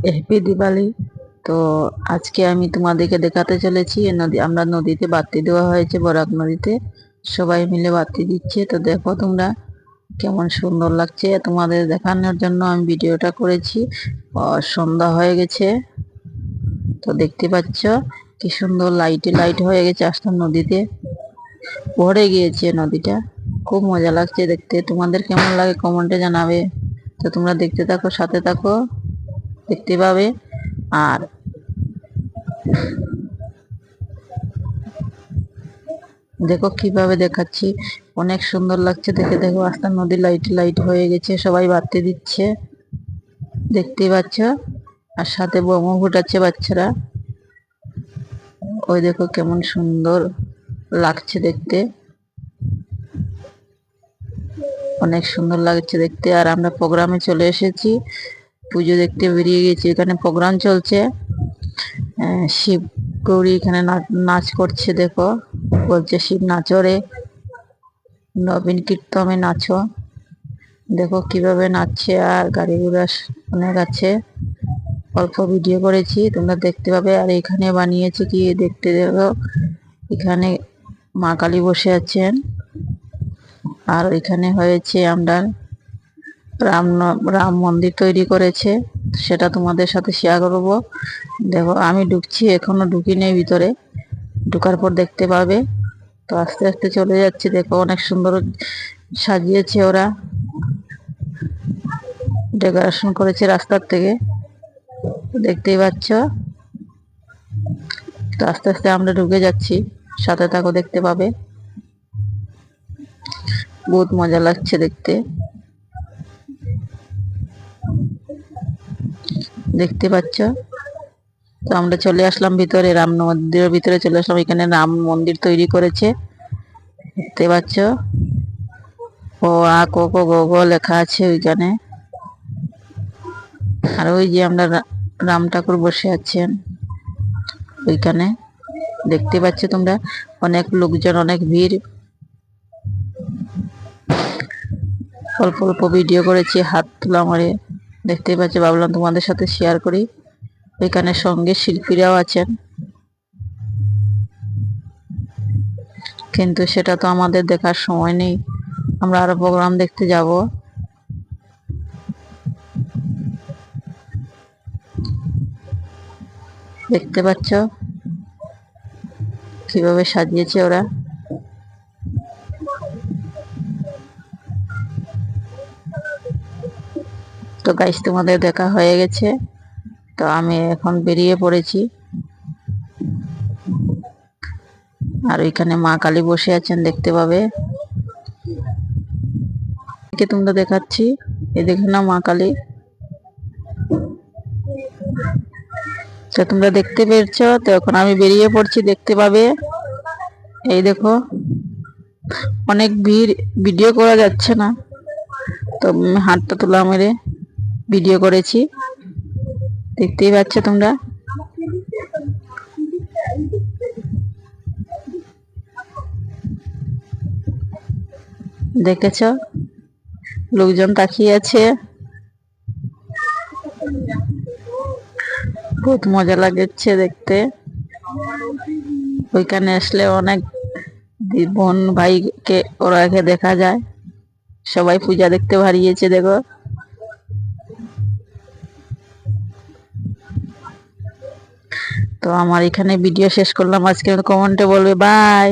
Happy Diwali. তো আজকে আমি তোমাদেরকে দেখাতে চলেছি আমরা নদীতে বাতি দেওয়া হয়েছে, বরাক নদীতে সবাই মিলে বাতি দিচ্ছে। তো দেখো তোমরা কেমন সুন্দর লাগছে, তোমাদের দেখানোর জন্য আমি ভিডিওটা করেছি। সন্ধ্যা হয়ে গেছে, তো দেখতে পাচ্ছ কি সুন্দর লাইটে লাইট হয়ে গেছে, আস্তে নদীতে ভরে গিয়েছে নদীটা। খুব মজা লাগছে দেখতে। তোমাদের কেমন লাগে কমেন্টে জানাবে। তো তোমরা দেখতে থাকো, সাথে থাকো, দেখতে পাবে। আর দেখো কিভাবে দেখাচ্ছি, অনেক সুন্দর লাগছে দেখে। দেখো আস্তে নদী লাইট লাইট হয়ে গেছে, সবাই বাতি দিচ্ছে, দেখতেই পাচ্ছ। আর সাথে বোমও ফুটাচ্ছে বাচ্চারা। ওই দেখো কেমন সুন্দর লাগছে দেখতে, অনেক সুন্দর লাগছে দেখতে। আর আমরা প্রোগ্রামে চলে এসেছি, পুজো দেখতে বেরিয়ে গেছি। এখানে প্রোগ্রাম চলছে, শিব গৌরী এখানে নাচ করছে। দেখো বলছে শিব নাচো রে, নবীন কীর্তনে নাচো। দেখো কিভাবে নাচছে, আর গাড়ি ঘোড়া অনেক আছে। অল্প ভিডিও করেছি, তোমরা দেখতে পাবে। আর এখানে বানিয়েছে কি দেখতে দেখো, এখানে মা কালী বসে আছেন। আর এখানে হয়েছে আমরা রাম মন্দির তৈরি করেছে, সেটা তোমাদের সাথে শেয়ার করব। দেখো আমি ঢুকছি, এখনো ঢুকি নেই ভিতরে, ঢুকার পর দেখতে পাবে। তো আস্তে আস্তে চলে যাচ্ছে। দেখো অনেক সুন্দর সাজিয়েছে ওরা, ডেকোরেশন করেছে রাস্তার থেকে, দেখতেই পাচ্ছ। তো আস্তে আস্তে আমরা ঢুকে যাচ্ছি, সাথে থাকো, দেখতে পাবে। বহুত মজা লাগছে দেখতে, দেখতে পাচ্ছ। তো আমরা চলে আসলাম ভিতরে, রাম মন্দিরের ভিতরে চলে আসলাম। এখানে রাম মন্দির তৈরি করেছে, দেখতে পাচ্ছ। ও আ কো কো গো গো লেখা আছে ওইখানে। আর ওই যে আমরা রাম ঠাকুর বসে আছেন ওইখানে, দেখতে পাচ্ছ তোমরা। অনেক লোকজন, অনেক ভিড়। অল্প অল্প ভিডিও করেছি, হাত তোলা মারে, দেখতেই পাচ্ছ। ভাবলাম তোমাদের সাথে শেয়ার করি। এখানে সঙ্গে শিল্পীরাও আছেন, কিন্তু সেটা তো আমাদের দেখার সময় নেই, আমরা আরো প্রোগ্রাম দেখতে যাব। দেখতে পাচ্ছ কিভাবে সাজিয়েছে ওরা। তো গাইস তোমাদের দেখা হয়ে গেছে, তো আমি এখন বেরিয়ে পড়েছি। আর ওইখানে মা কালী বসে আছেন, দেখতে পাবে। তোমরা দেখাচ্ছি, এই দেখে না মা কালী। তো তোমরা দেখতে পেয়েছো, তো এখন আমি বেরিয়ে পড়ছি, দেখতে পাবে। এই দেখো অনেক ভিড়, ভিডিও করা যাচ্ছে না, তো হাতটা তোলা মেরে ভিডিও করেছি, দেখতেই পাচ্ছ তোমরা। দেখেছ লোকজন তাকিয়ে আছে, বহুত মজা লাগছে দেখতে। ওইখানে আসলে অনেক বোন ভাইকে ওরাকে দেখা যায়, সবাই পূজা দেখতে হারিয়েছে। দেখো তো আমার এখানে ভিডিও শেষ করলাম আজকে। কমেন্টে বলবে বাই।